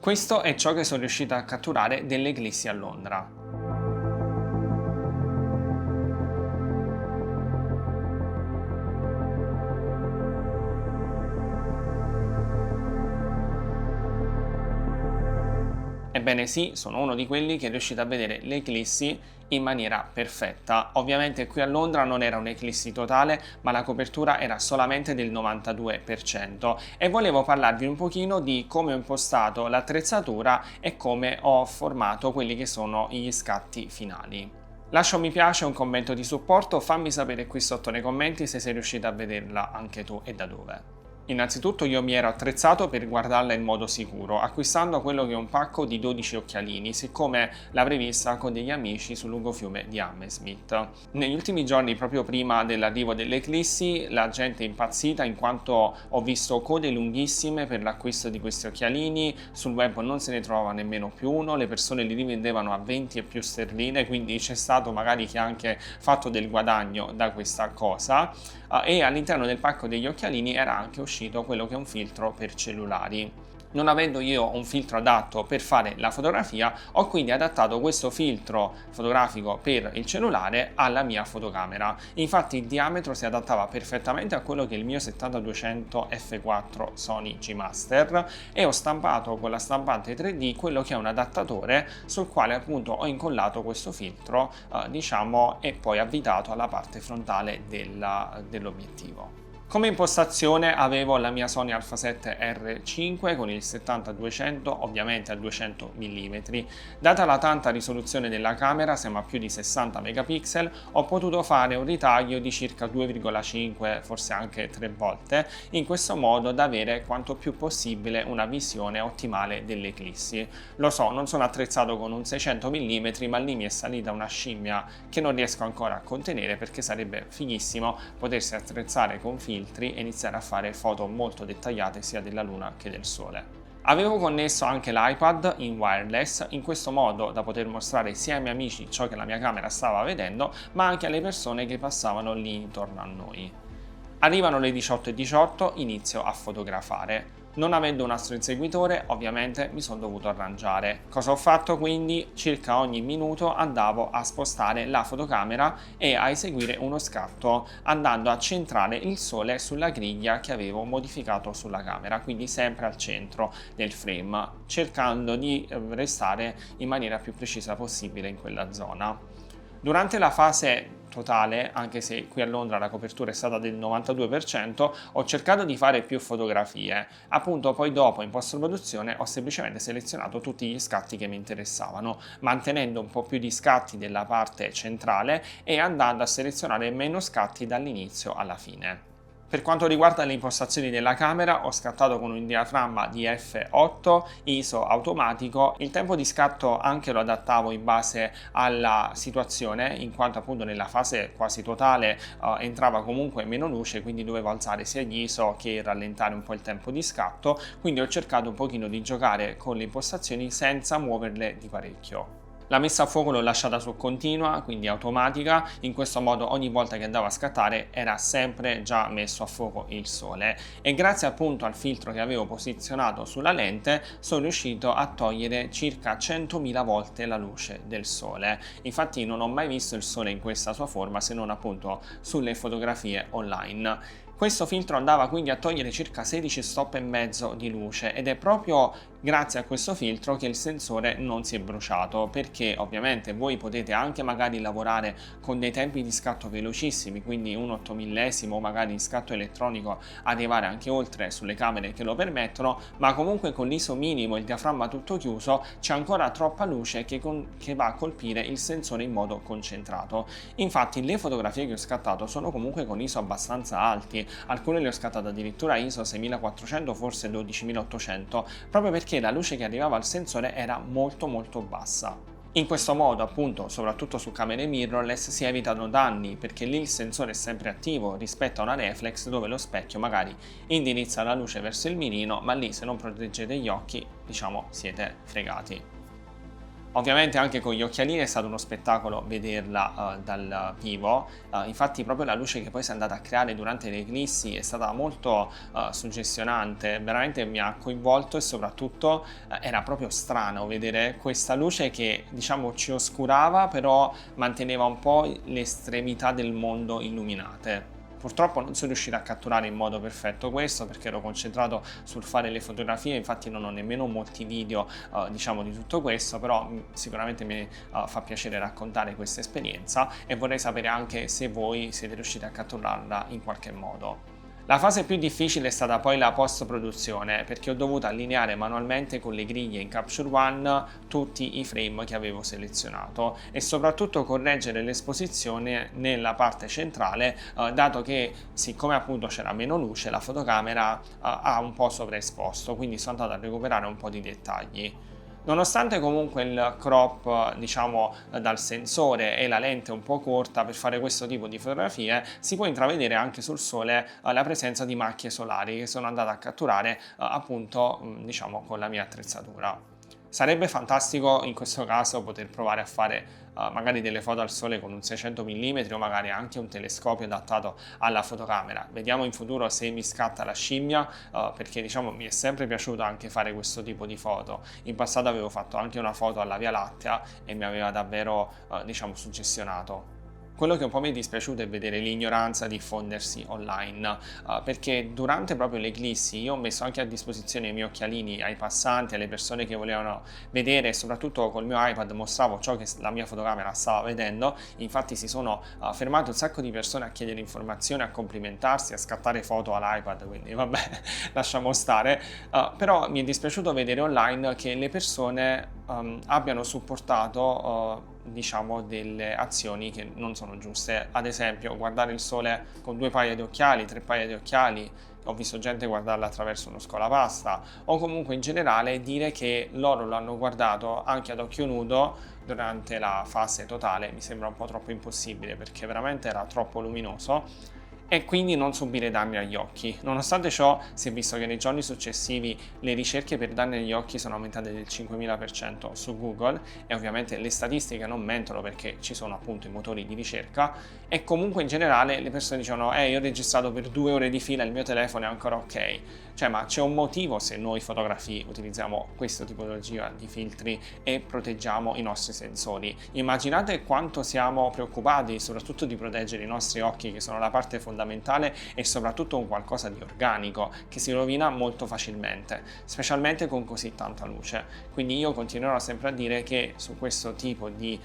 Questo è ciò che sono riuscito a catturare delle eclissi a Londra. Ebbene sì, sono uno di quelli che è riuscito a vedere le eclissi in maniera perfetta. Ovviamente qui a Londra non era un'eclissi totale, ma la copertura era solamente del 92% e volevo parlarvi un pochino di come ho impostato l'attrezzatura e come ho formato quelli che sono gli scatti finali. Lascia un mi piace e un commento di supporto, fammi sapere qui sotto nei commenti se sei riuscito a vederla anche tu e da dove. Innanzitutto io mi ero attrezzato per guardarla in modo sicuro, acquistando quello che è un pacco di 12 occhialini, siccome l'avrei vista con degli amici sul lungofiume di Hammersmith. Negli ultimi giorni, proprio prima dell'arrivo delle eclissi, la gente è impazzita in quanto ho visto code lunghissime per l'acquisto di questi occhialini, sul web non se ne trova nemmeno più uno, le persone li rivendevano a 20 e più sterline, quindi c'è stato magari chi ha anche fatto del guadagno da questa cosa. E all'interno del pacco degli occhialini era anche uscito quello che è un filtro per cellulari. Non avendo io un filtro adatto per fare la fotografia, ho quindi adattato questo filtro fotografico per il cellulare alla mia fotocamera. Infatti il diametro si adattava perfettamente a quello che è il mio 70-200 f4 Sony G Master e ho stampato con la stampante 3D quello che è un adattatore sul quale appunto ho incollato questo filtro e poi avvitato alla parte frontale dell'obiettivo. Come impostazione avevo la mia Sony Alpha 7 R5 con il 70-200, ovviamente a 200 mm. Data la tanta risoluzione della camera, siamo a più di 60 megapixel, ho potuto fare un ritaglio di circa 2,5, forse anche 3 volte, in questo modo da avere quanto più possibile una visione ottimale delle eclissi. Lo so, non sono attrezzato con un 600 mm, ma lì mi è salita una scimmia che non riesco ancora a contenere perché sarebbe fighissimo potersi attrezzare con filtri e iniziare a fare foto molto dettagliate sia della luna che del sole. Avevo connesso anche l'iPad in wireless, in questo modo da poter mostrare sia ai miei amici ciò che la mia camera stava vedendo, ma anche alle persone che passavano lì intorno a noi. Arrivano le 18:18, inizio a fotografare. Non avendo un astro inseguitore, ovviamente mi sono dovuto arrangiare. Cosa ho fatto quindi? Circa ogni minuto andavo a spostare la fotocamera e a eseguire uno scatto, andando a centrare il sole sulla griglia che avevo modificato sulla camera, quindi sempre al centro del frame, cercando di restare in maniera più precisa possibile in quella zona. Durante la fase totale, anche se qui a Londra la copertura è stata del 92%, ho cercato di fare più fotografie. Appunto poi dopo in post-produzione ho semplicemente selezionato tutti gli scatti che mi interessavano, mantenendo un po' più di scatti della parte centrale e andando a selezionare meno scatti dall'inizio alla fine. Per quanto riguarda le impostazioni della camera, ho scattato con un diaframma di f8, ISO automatico. Il tempo di scatto anche lo adattavo in base alla situazione, in quanto appunto nella fase quasi totale entrava comunque meno luce, quindi dovevo alzare sia gli ISO che rallentare un po' il tempo di scatto, quindi ho cercato un pochino di giocare con le impostazioni senza muoverle di parecchio. La messa a fuoco l'ho lasciata su continua, quindi automatica, in questo modo ogni volta che andavo a scattare era sempre già messo a fuoco il sole e grazie appunto al filtro che avevo posizionato sulla lente sono riuscito a togliere circa 100.000 volte la luce del sole. Infatti non ho mai visto il sole in questa sua forma se non appunto sulle fotografie online. Questo filtro andava quindi a togliere circa 16 stop e mezzo di luce ed è proprio grazie a questo filtro che il sensore non si è bruciato, perché ovviamente voi potete anche magari lavorare con dei tempi di scatto velocissimi, quindi un 8 millesimo magari in scatto elettronico, arrivare anche oltre sulle camere che lo permettono, ma comunque con l'ISO minimo e il diaframma tutto chiuso c'è ancora troppa luce che va a colpire il sensore in modo concentrato. Infatti le fotografie che ho scattato sono comunque con ISO abbastanza alti, alcune le ho scattate addirittura ISO 6400, forse 12800, proprio perché la luce che arrivava al sensore era molto bassa. In questo modo appunto, soprattutto su camere mirrorless, si evitano danni perché lì il sensore è sempre attivo rispetto a una reflex dove lo specchio magari indirizza la luce verso il mirino, ma lì se non proteggete gli occhi, diciamo, siete fregati. Ovviamente anche con gli occhialini è stato uno spettacolo vederla dal vivo, infatti proprio la luce che poi si è andata a creare durante le eclissi è stata molto suggestionante, veramente mi ha coinvolto e soprattutto era proprio strano vedere questa luce che diciamo ci oscurava però manteneva un po' le estremità del mondo illuminate. Purtroppo non sono riuscito a catturare in modo perfetto questo perché ero concentrato sul fare le fotografie, infatti non ho nemmeno molti video diciamo di tutto questo, però sicuramente mi fa piacere raccontare questa esperienza e vorrei sapere anche se voi siete riusciti a catturarla in qualche modo. La fase più difficile è stata poi la post-produzione, perché ho dovuto allineare manualmente con le griglie in Capture One tutti i frame che avevo selezionato e soprattutto correggere l'esposizione nella parte centrale, dato che siccome appunto c'era meno luce, la fotocamera ha un po' sovraesposto, quindi sono andato a recuperare un po' di dettagli. Nonostante comunque il crop, diciamo, dal sensore e la lente un po' corta per fare questo tipo di fotografie, si può intravedere anche sul sole la presenza di macchie solari che sono andato a catturare appunto, diciamo, con la mia attrezzatura. Sarebbe fantastico in questo caso poter provare a fare magari delle foto al sole con un 600 mm o magari anche un telescopio adattato alla fotocamera. Vediamo in futuro se mi scatta la scimmia, perché diciamo mi è sempre piaciuto anche fare questo tipo di foto. In passato avevo fatto anche una foto alla Via Lattea e mi aveva davvero diciamo suggestionato. Quello che un po' mi è dispiaciuto è vedere l'ignoranza diffondersi online, perché durante proprio le eclissi io ho messo anche a disposizione i miei occhialini ai passanti, alle persone che volevano vedere e soprattutto col mio iPad mostravo ciò che la mia fotocamera stava vedendo, infatti si sono fermate un sacco di persone a chiedere informazioni, a complimentarsi, a scattare foto all'iPad, quindi vabbè, lasciamo stare, però mi è dispiaciuto vedere online che le persone abbiano supportato diciamo delle azioni che non sono giuste, ad esempio guardare il sole con 2 paia di occhiali, 3 paia di occhiali, ho visto gente guardarla attraverso uno scolapasta o comunque in generale dire che loro lo hanno guardato anche ad occhio nudo durante la fase totale, mi sembra un po' troppo impossibile perché veramente era troppo luminoso e quindi non subire danni agli occhi. Nonostante ciò, si è visto che nei giorni successivi le ricerche per danni agli occhi sono aumentate del 5000% su Google e ovviamente le statistiche non mentono perché ci sono appunto i motori di ricerca e comunque in generale le persone dicono io ho registrato per 2 ore di fila, il mio telefono è ancora ok. Cioè, ma c'è un motivo se noi fotografi utilizziamo questa tipologia di filtri e proteggiamo i nostri sensori. Immaginate quanto siamo preoccupati soprattutto di proteggere i nostri occhi che sono la parte fondamentale e soprattutto un qualcosa di organico che si rovina molto facilmente, specialmente con così tanta luce. Quindi io continuerò sempre a dire che su questo tipo di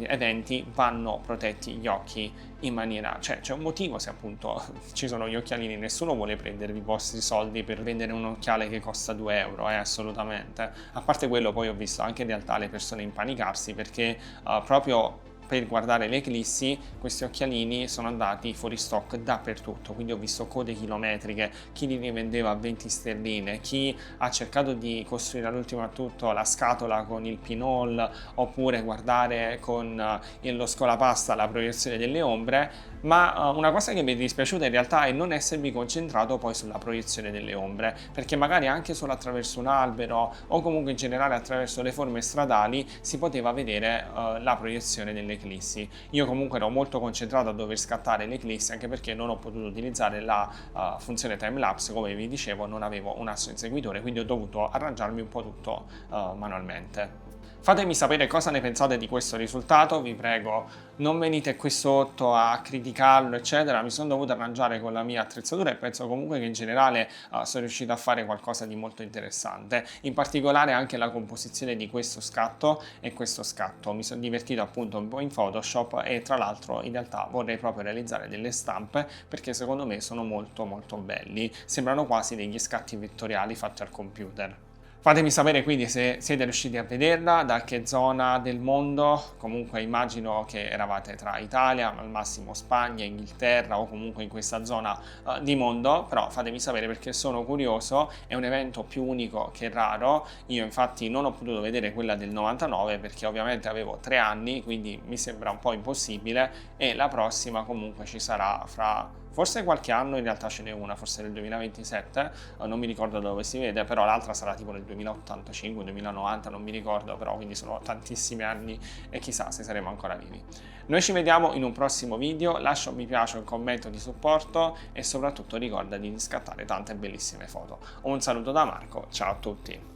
eventi vanno protetti gli occhi in maniera, cioè c'è un motivo se appunto ci sono gli occhialini, nessuno vuole prendervi i vostri soldi per vendere un occhiale che costa 2 euro, assolutamente. A parte quello poi ho visto anche in realtà le persone impanicarsi perché proprio per guardare le eclissi questi occhialini sono andati fuori stock dappertutto, quindi ho visto code chilometriche, chi li rivendeva a 20 sterline, chi ha cercato di costruire all'ultimo a tutto la scatola con il pinhole oppure guardare con lo scolapasta la proiezione delle ombre, ma una cosa che mi è dispiaciuta in realtà è non essermi concentrato poi sulla proiezione delle ombre, perché magari anche solo attraverso un albero o comunque in generale attraverso le forme stradali si poteva vedere la proiezione delle eclissi. Io comunque ero molto concentrato a dover scattare le eclissi anche perché non ho potuto utilizzare la funzione timelapse, come vi dicevo non avevo un asso inseguitore, quindi ho dovuto arrangiarmi un po' tutto manualmente. Fatemi sapere cosa ne pensate di questo risultato, vi prego, non venite qui sotto a criticarlo eccetera, mi sono dovuto arrangiare con la mia attrezzatura e penso comunque che in generale sono riuscito a fare qualcosa di molto interessante, in particolare anche la composizione di questo scatto e questo scatto, mi sono divertito appunto un po' in Photoshop e tra l'altro in realtà vorrei proprio realizzare delle stampe perché secondo me sono molto molto belli, sembrano quasi degli scatti vettoriali fatti al computer. Fatemi sapere quindi se siete riusciti a vederla, da che zona del mondo, comunque immagino che eravate tra Italia, al massimo Spagna, Inghilterra o comunque in questa zona di mondo, però fatemi sapere perché sono curioso, è un evento più unico che raro, io infatti non ho potuto vedere quella del 99 perché ovviamente avevo 3 anni, quindi mi sembra un po' impossibile e la prossima comunque ci sarà fra Forse qualche anno in realtà ce n'è una, forse nel 2027, non mi ricordo dove si vede, però l'altra sarà tipo nel 2085, 2090, non mi ricordo, però quindi sono tantissimi anni e chissà se saremo ancora vivi. Noi ci vediamo in un prossimo video, lascia un mi piace, un commento di supporto e soprattutto ricorda di scattare tante bellissime foto. Un saluto da Marco, ciao a tutti!